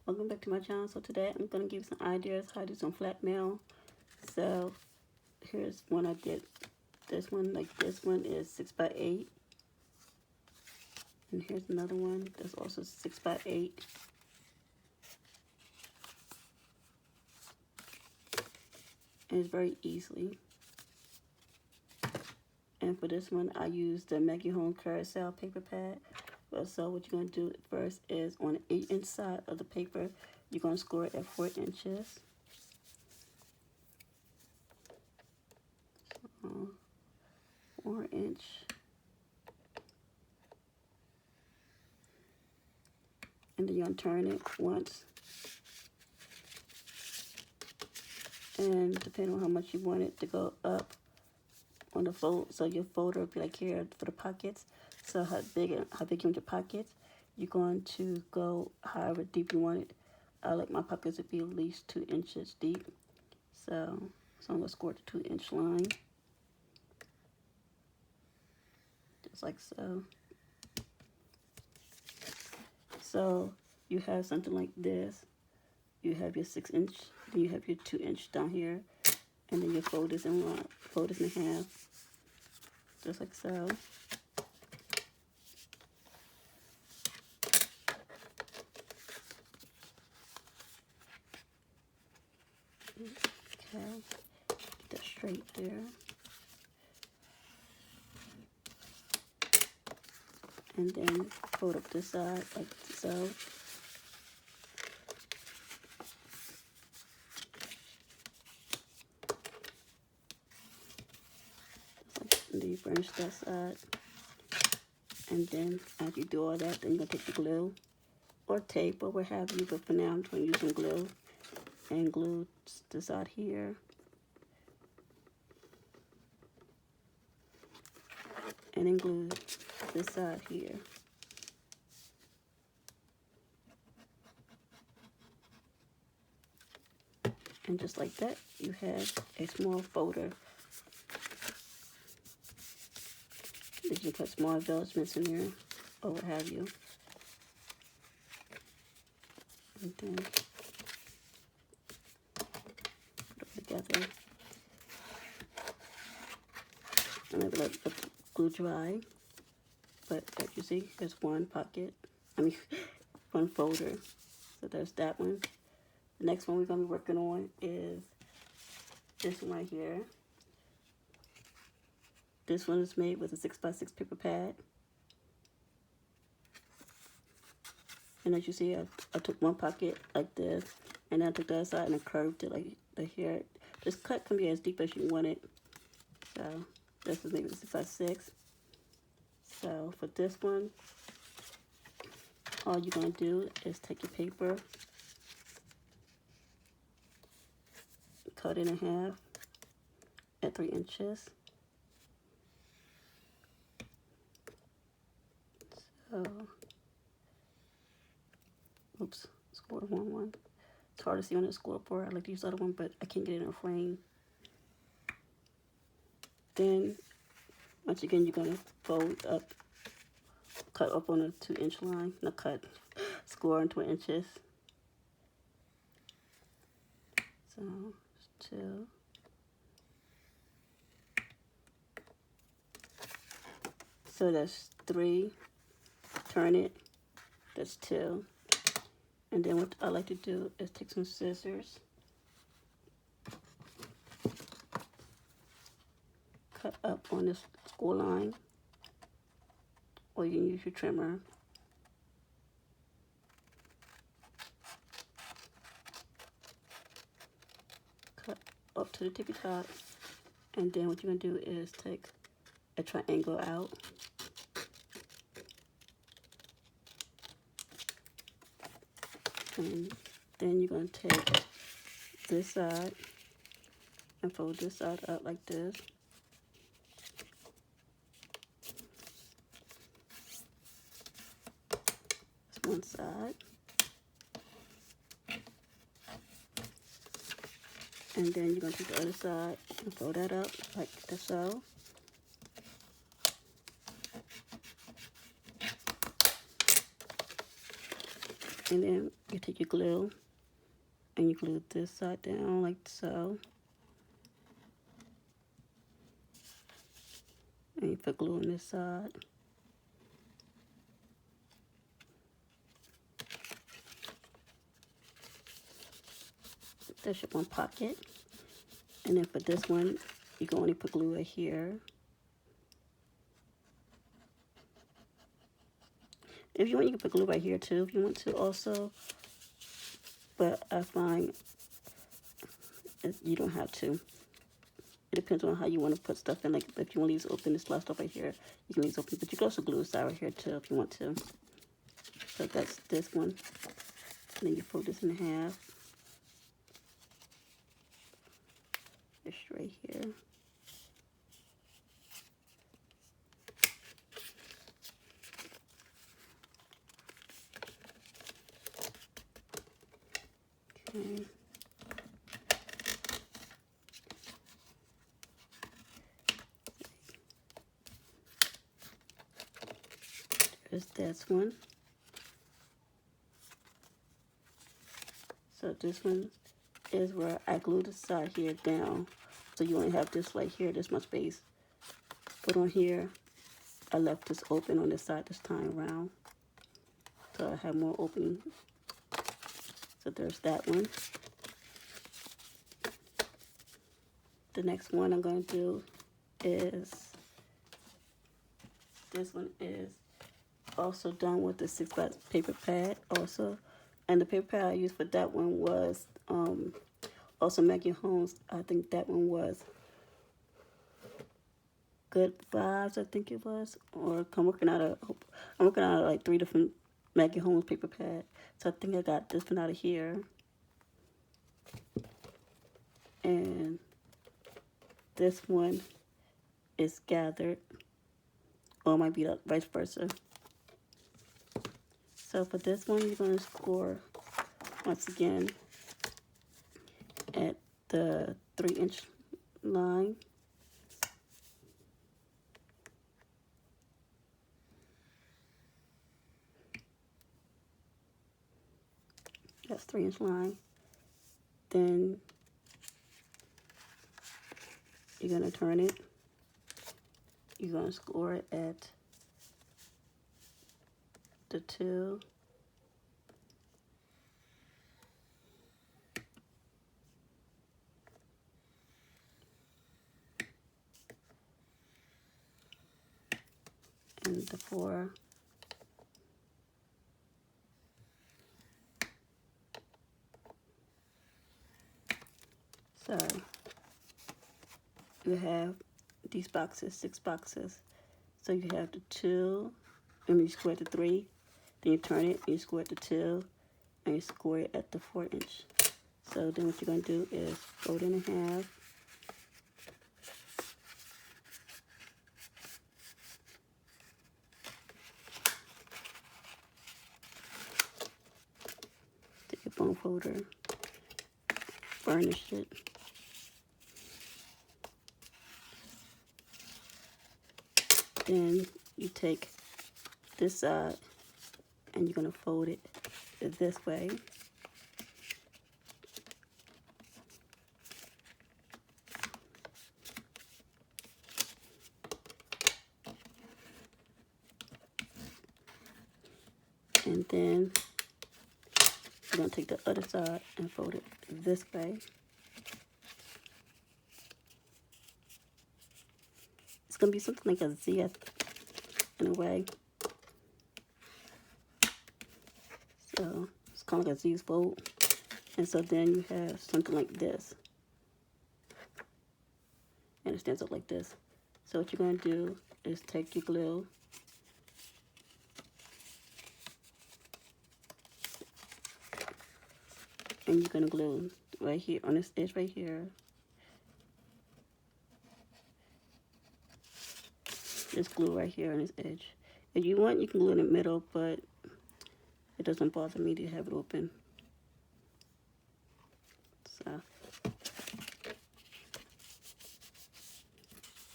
Welcome back to my channel. So today I'm going to give you some ideas how to do some flat mail. So here's one I did. This one is 6x8. And here's another one that's also 6x8. And it's very easily. And for this one I used the Make Your Home Carousel paper pad. So what you're going to do first is on the 8-inch side of the paper, you're going to score it at 4 inches. 4 inch. And then you're going to turn it once. And depending on how much you want it to go up on the fold, so your folder will be like here for the pockets. So how big you want your pockets, you're going to go however deep you want it. I like my pockets to be at least 2 inches deep. So I'm going to score the 2-inch line. Just like so. So you have something like this. You have your 6-inch, then you have your 2-inch down here, and then your fold is in half. Just like so. Okay, get that straight there. And then fold up this side like so. And then you burnish that side. And then after you do all that, then you're going to take the glue or tape or what have you. But for now, I'm going to use some glue and glue this side here. And then glue this side here. And just like that, you have a small folder. You can put small embellishments in there or what have you. And then put it together. And I let the glue dry. But as you see, there's one folder. So there's that one. The next one we're going to be working on is this one right here. This one is made with a 6x6 paper pad. And as you see, I took one pocket like this, and then I took the other side and I curved it like here. This cut can be as deep as you want it. So this is made with 6x6. So for this one, all you're going to do is take your paper, cut it in half at 3 inches. So, oops, scored one. It's hard to see on the scoreboard. I like to use the other one, but I can't get it in a frame. Then, once again, you're going to fold up, cut up on a 2-inch line. Not cut, score in 2 inches. So, 2. So that's 3. Turn it. That's 2. And then what I like to do is take some scissors, cut up on this score line, or you can use your trimmer. Cut up to the tippy top, and then what you're going to do is take a triangle out. And then you're going to take this side and fold this side up like this. That's one side. And then you're going to take the other side and fold that up like so. And then You take your glue and you glue this side down like so. And you put glue on this side. That's your one pocket. And then for this one, you can only put glue right here. If you want, you can put glue right here too, if you want to also. But I find you don't have to. It depends on how you want to put stuff in. Like if you want to leave open, this last stuff right here, you can leave open. But you can also glue this out right here too if you want to. So that's this one. And then you fold this in half. Just right here. Okay. There's this one. So this one is where I glued the side here down. So you only have this right here, this much space. But on here, I left this open on this side this time around. So I have more opening. So there's that one. The next one I'm going to do is, this one is also done with the 6x paper pad also. And the paper pad I used for that one was also Maggie Holmes. I think that one was Good Vibes, I think it was. Or I'm working out of like 3 different Maggie Holmes paper pads. So I think I got this one out of here. And this one is Gathered. Or it might be vice versa. So for this one, you're going to score once again at the 3-inch line. That's 3-inch line. Then you're going to turn it. You're going to score it at the 2. And the 4. So you have these boxes, 6 boxes. So you have the 2, and you square it to 3. Then you turn it, and you score it to 2, and you score it at the 4-inch. So then what you're going to do is fold it in half. Take your bone folder, burnish it. Then you take this side and you're going to fold it this way. And then you're going to take the other side and fold it this way. It's going to be something like a Z in a way. So it's kind of like a Z fold. And so then you have something like this. And it stands up like this. So what you're going to do is take your glue. And you're going to glue right here on this edge right here. This glue right here on this edge. If you want, you can glue in the middle, but it doesn't bother me to have it open. So,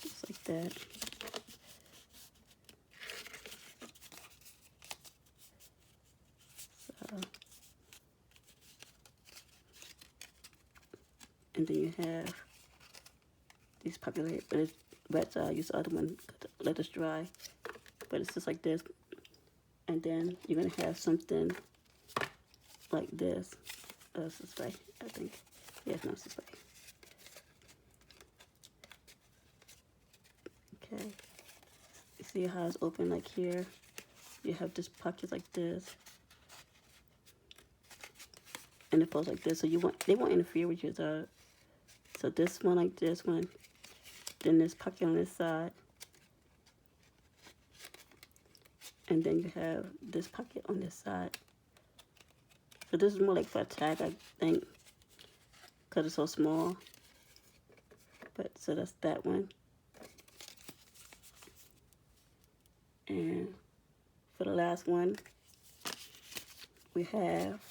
just like that. So, And then you have these popular, but it's wet, so I use the other one to let this dry. But it's just like this. And then you're gonna have something like this. It's this way, I think. Yeah, no, it's this way. Okay. You see how it's open like here? You have this pocket like this. And it folds like this. So they won't interfere with your so this one like this one. Then this pocket on this side. And then you have this pocket on this side. So this is more like for a tag, I think, because it's so small. But so that's that one. And for the last one, we have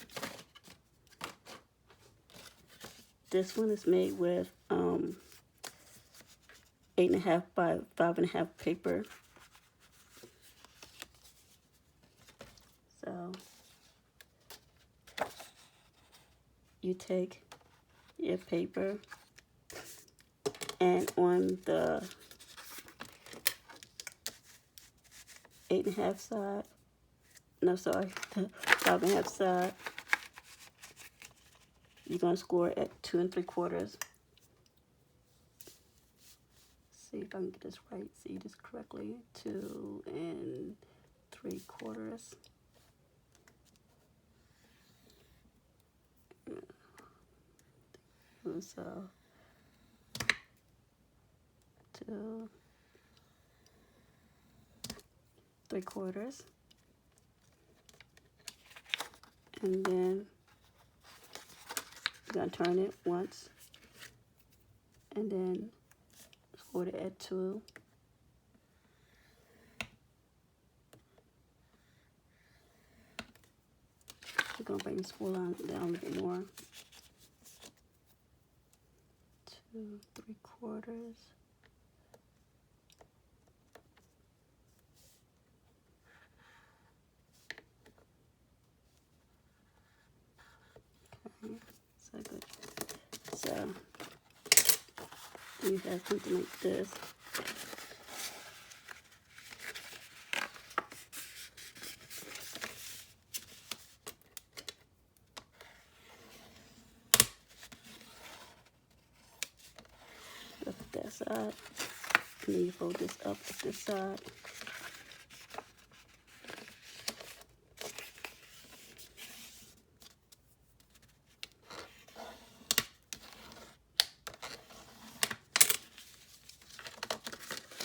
this one is made with 8.5 by 5.5 paper. So you take your paper and on the 8.5 side, no, sorry, the 5.5 side, you're going to score at 2 3/4. See if I can get this right, see this correctly. 2 3/4. So 2 3/4, and then you're gonna turn it once, and then score it at 2. We're gonna bring the spool on down a little bit more. 2 3/4. Okay, so good. So you have something like this. That side, and then you fold this up at this side.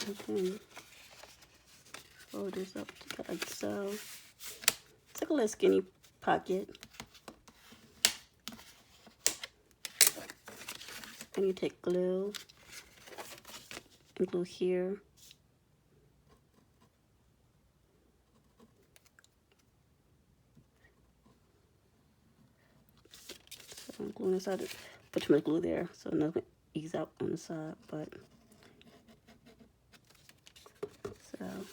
Okay, fold this up like so. It's like a little skinny pocket. And you take glue and glue here. So I'm gluing this out, put too much glue there, so nothing ease out on the side, but so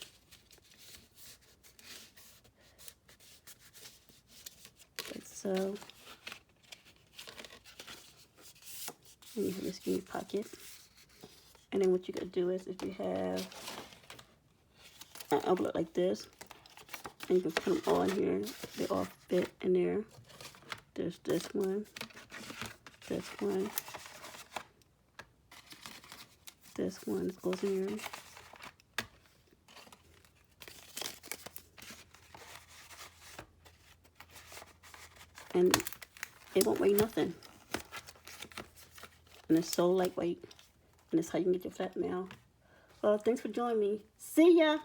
like so. And you have this skinny pocket. And then what you gotta do is, if you have an envelope like this, and you can put them all in here, they all fit in there. There's this one, this one, this one, this goes in here. And it won't weigh nothing. And it's so lightweight. And that's how you can get your flat mail. Well, thanks for joining me. See ya!